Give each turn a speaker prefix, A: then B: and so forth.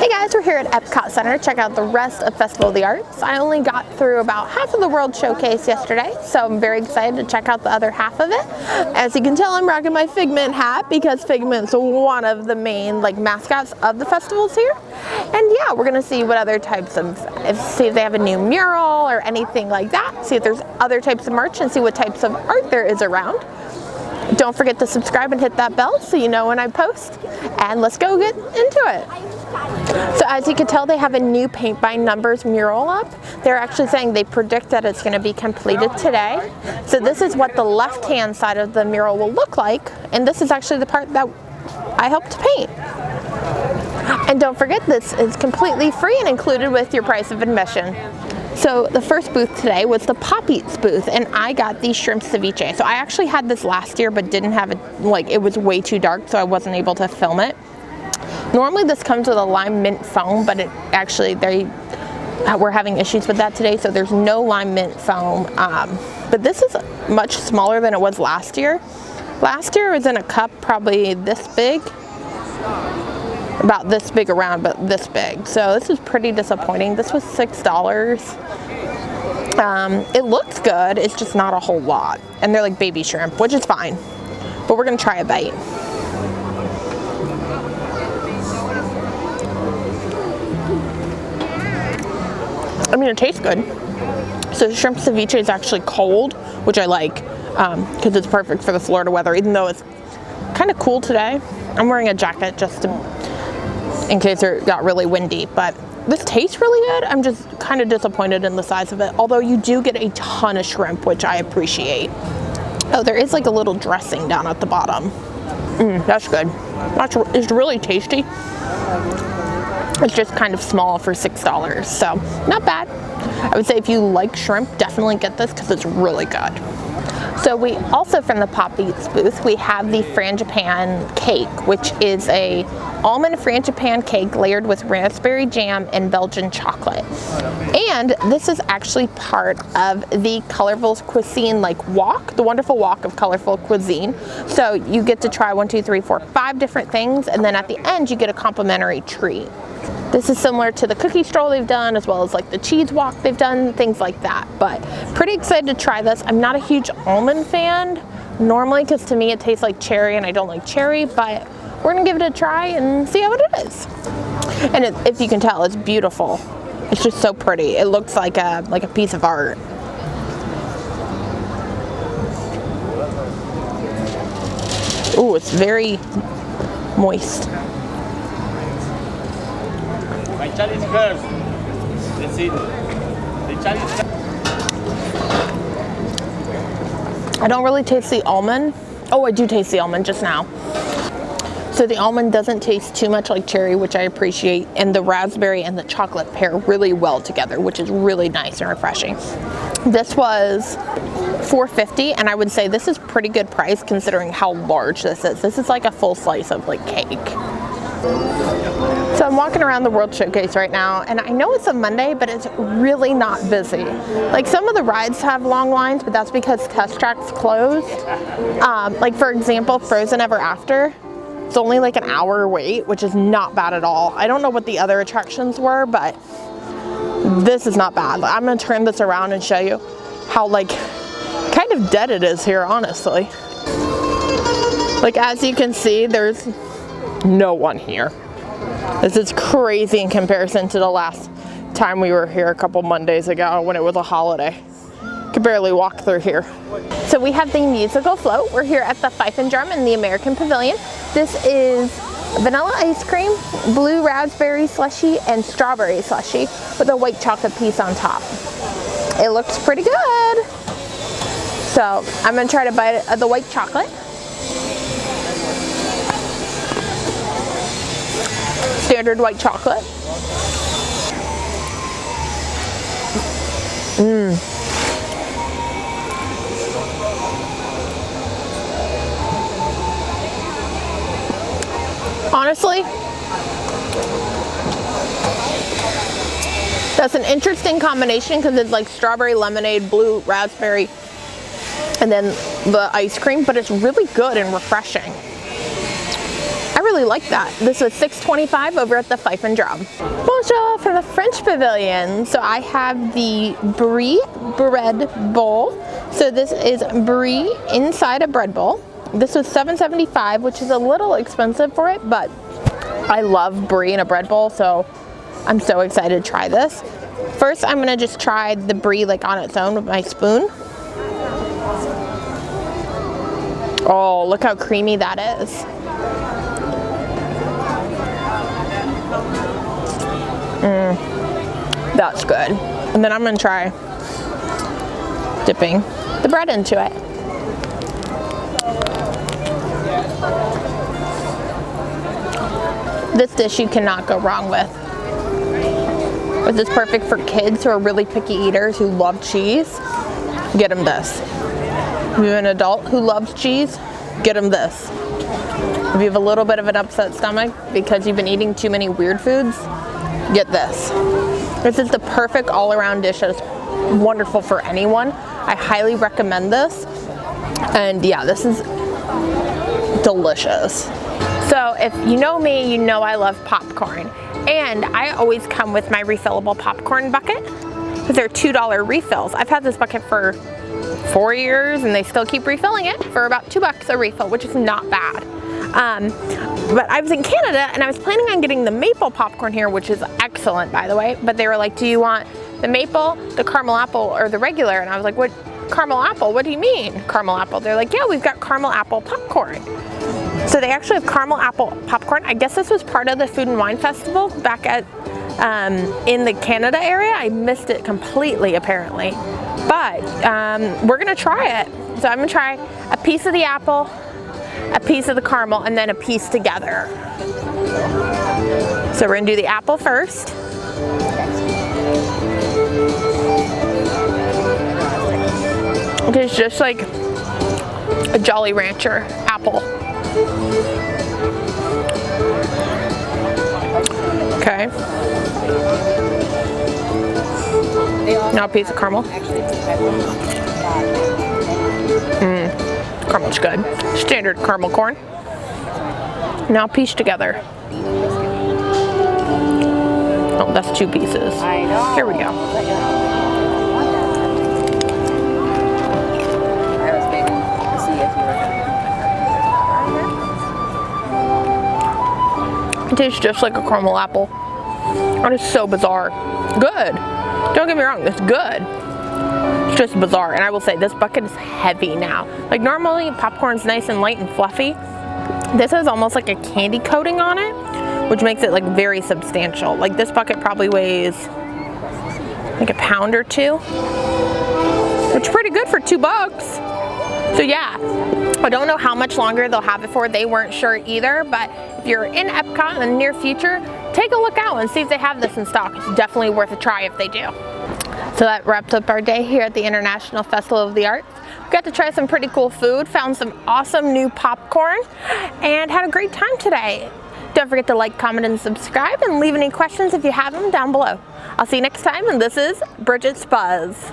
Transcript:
A: Hey guys, we're here at Epcot Center to check out the rest of Festival of the Arts. I only got through about half of the World Showcase yesterday, so I'm very excited to check out the other half of it. As you can tell, I'm rocking my Figment hat because Figment's one of the main mascots of the festivals here. And yeah, we're gonna see what other types of, see if they have a new mural or anything like that, see if there's other types of merch and see what types of art there is around. Don't forget to subscribe and hit that bell so you know when I post, and let's go get into it. So as you can tell, they have a new paint by numbers mural up. They're actually saying they predict that it's going to be completed today. So this is what the left hand side of the mural will look like, and this is actually the part that I helped to paint. And don't forget, this is completely free and included with your price of admission. So the first booth today was the Pop Eats booth, and I got the shrimp ceviche. So I actually had this last year but didn't have it, it was way too dark, so I wasn't able to film it. Normally this comes with a lime mint foam, but we're having issues with that today, so there's no lime mint foam. But this is much smaller than it was last year. Last year it was in a cup probably this big, about this big around, but this big. So this is pretty disappointing. This was $6. It looks good, it's just not a whole lot. And they're like baby shrimp, which is fine. But we're gonna try a bite. I mean, it tastes good. So shrimp ceviche is actually cold, which I like because it's perfect for the Florida weather, even though it's kind of cool today. I'm wearing a jacket just in case it got really windy, but this tastes really good. I'm just kind of disappointed in the size of it, although you do get a ton of shrimp, which I appreciate. Oh, there is like a little dressing down at the bottom. That's good. It's really tasty. It's just kind of small for $6, so not bad. I would say if you like shrimp, definitely get this because it's really good. So we also, from the Pop Eats booth, we have the Frangipane Cake, which is a almond frangipane cake layered with raspberry jam and Belgian chocolate. And this is actually part of the Colorful Cuisine walk, the wonderful walk of colorful cuisine. So you get to try 1, 2, 3, 4, 5 different things, and then at the end you get a complimentary treat. This is similar to the cookie stroll they've done, as well as the cheese walk they've done, things like that. But pretty excited to try this. I'm not a huge almond fan normally because to me it tastes like cherry and I don't like cherry, but we're gonna give it a try and see how it is. And if you can tell, it's beautiful. It's just so pretty. It looks like a piece of art. Ooh, it's very moist. I don't really taste the almond. Oh, I do taste the almond just now. So the almond doesn't taste too much like cherry, which I appreciate, and the raspberry and the chocolate pair really well together, which is really nice and refreshing. This was $4.50, and I would say this is pretty good price considering how large this is. This is like a full slice of cake. So I'm walking around the World Showcase right now, and I know it's a Monday, but it's really not busy. Some of the rides have long lines, but that's because Test Track's closed. For example, Frozen Ever After. It's only an hour wait, which is not bad at all. I don't know what the other attractions were, but this is not bad. I'm gonna turn this around and show you how kind of dead it is here, honestly. As you can see, there's no one here. This is crazy in comparison to the last time we were here a couple Mondays ago when it was a holiday. Could barely walk through here. So we have the musical float. We're here at the Fife and Drum in the American Pavilion. This is vanilla ice cream, blue raspberry slushy, and strawberry slushy with a white chocolate piece on top. It looks pretty good. So I'm gonna try to bite it, the white chocolate. Standard white chocolate. Honestly, that's an interesting combination because it's strawberry lemonade, blue raspberry, and then the ice cream, but it's really good and refreshing. I really like that. This was $6.25 over at the Fife and Drum. Bonjour from the French Pavilion. So I have the brie bread bowl. So this is brie inside a bread bowl. This was $7.75, which is a little expensive for it, but I love brie in a bread bowl, so I'm so excited to try this. First, I'm gonna just try the brie like on its own with my spoon. Oh, look how creamy that is. That's good. And then I'm gonna try dipping the bread into it. This dish you cannot go wrong with. This is perfect for kids who are really picky eaters who love cheese. Get them this. If you're an adult who loves cheese, get them this. If you have a little bit of an upset stomach because you've been eating too many weird foods, get this. This is the perfect all-around dish that is wonderful for anyone. I highly recommend this. And yeah, this is delicious. So if you know me, you know I love popcorn. And I always come with my refillable popcorn bucket because they're $2 refills. I've had this bucket for 4 years and they still keep refilling it for about $2 a refill, which is not bad. But I was in Canada and I was planning on getting the maple popcorn here, which is excellent, by the way. But they were like, do you want the maple, the caramel apple, or the regular? And I was like, what, caramel apple? What do you mean caramel apple? They're like, yeah, we've got caramel apple popcorn. So they actually have caramel apple popcorn. I guess this was part of the Food and Wine Festival back at in the Canada area. I missed it completely, apparently. But we're gonna try it. So I'm gonna try a piece of the apple, a piece of the caramel, and then a piece together. So we're gonna do the apple first. It is just like a Jolly Rancher apple. Okay. Now a piece of caramel. Caramel's good. Standard caramel corn. Now piece together. Oh, that's 2 pieces. Here we go. It tastes just like a caramel apple. That is so bizarre. Good. Don't get me wrong, it's good. It's just bizarre. And I will say, this bucket is heavy now. Like normally popcorn's nice and light and fluffy. This has almost like a candy coating on it, which makes it like very substantial. Like this bucket probably weighs like a pound or 2, which is pretty good for $2. So yeah, I don't know how much longer they'll have it for. They weren't sure either, but if you're in Epcot in the near future, take a look out and see if they have this in stock. It's definitely worth a try if they do. So that wraps up our day here at the International Festival of the Arts. We got to try some pretty cool food, found some awesome new popcorn, and had a great time today. Don't forget to like, comment, and subscribe, and leave any questions if you have them down below. I'll see you next time, and this is Bridgette's Buzz.